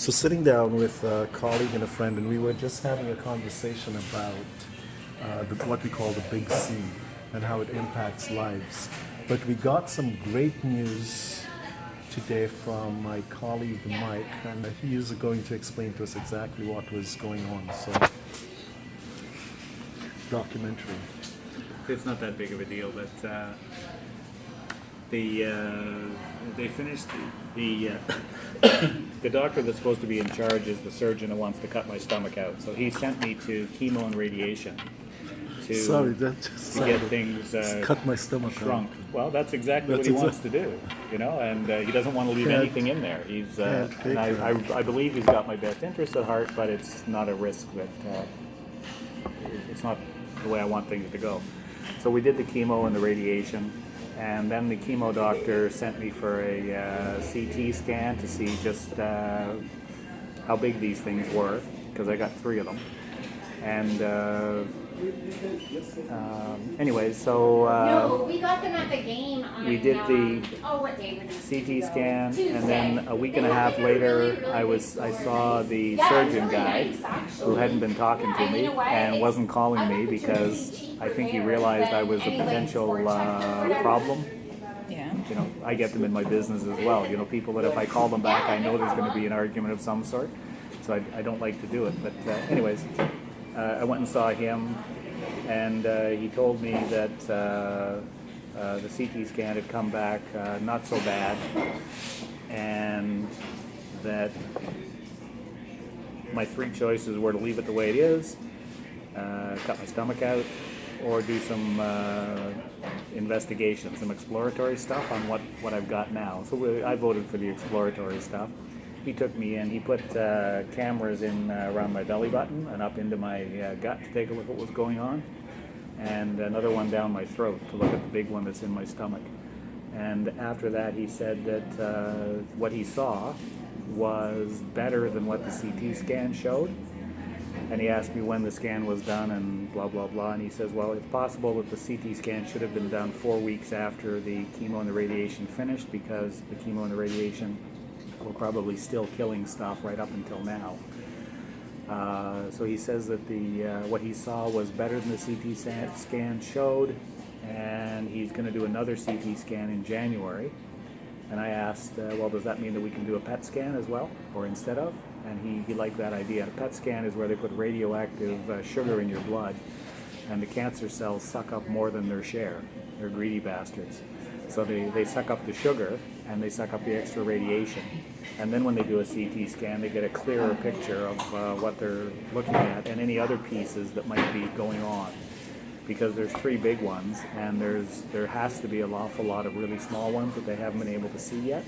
So sitting down with a colleague and a friend, and we were just having a conversation about what we call the big C and how it impacts lives. But we got some great news today from my colleague Mike, and he is going to explain to us exactly what was going on. So, documentary. It's not that big of a deal, but the they finished the doctor that's supposed to be in charge is the surgeon who wants to cut my stomach out. So he sent me to chemo and radiation Sorry, that just to get things cut my stomach shrunk. out. Well, that's exactly what he wants to do, and he doesn't want to leave anything in there. He's and I believe he's got my best interest at heart, but it's not a risk that it's not the way I want things to go. So we did the chemo and the radiation, and then the chemo doctor sent me for a CT scan to see just how big these things were, because I got 3 of them. And anyways, so no, we got them at the game. We did the what day was it? CT scan, Tuesday. and then a week and a half later, I saw the surgeon guy who hadn't been talking to me and wasn't calling me because I think he realized I was a potential problem. Yeah. I get them in my business as well. People that if I call them back, I know there's going to be an argument of some sort. So I don't like to do it. But anyways, I went and saw him, and he told me that the CT scan had come back not so bad, and that my 3 choices were to leave it the way it is, cut my stomach out, or do some investigation, some exploratory stuff on what I've got now. So I voted for the exploratory stuff. He took me in, he put cameras in around my belly button and up into my gut to take a look at what was going on, and another one down my throat to look at the big one that's in my stomach. And after that he said that what he saw was better than what the CT scan showed. And he asked me when the scan was done and blah, blah, blah. And he says, well, it's possible that the CT scan should have been done 4 weeks after the chemo and the radiation finished, because the chemo and the radiation were probably still killing stuff right up until now. So he says that what he saw was better than the CT scan showed, and he's going to do another CT scan in January. And I asked, well, does that mean that we can do a PET scan as well, or instead of? And he liked that idea. A PET scan is where they put radioactive sugar in your blood, and the cancer cells suck up more than their share. They're greedy bastards. So they suck up the sugar, and they suck up the extra radiation. And then when they do a CT scan, they get a clearer picture of what they're looking at and any other pieces that might be going on. Because there's 3 big ones, and there has to be an awful lot of really small ones that they haven't been able to see yet.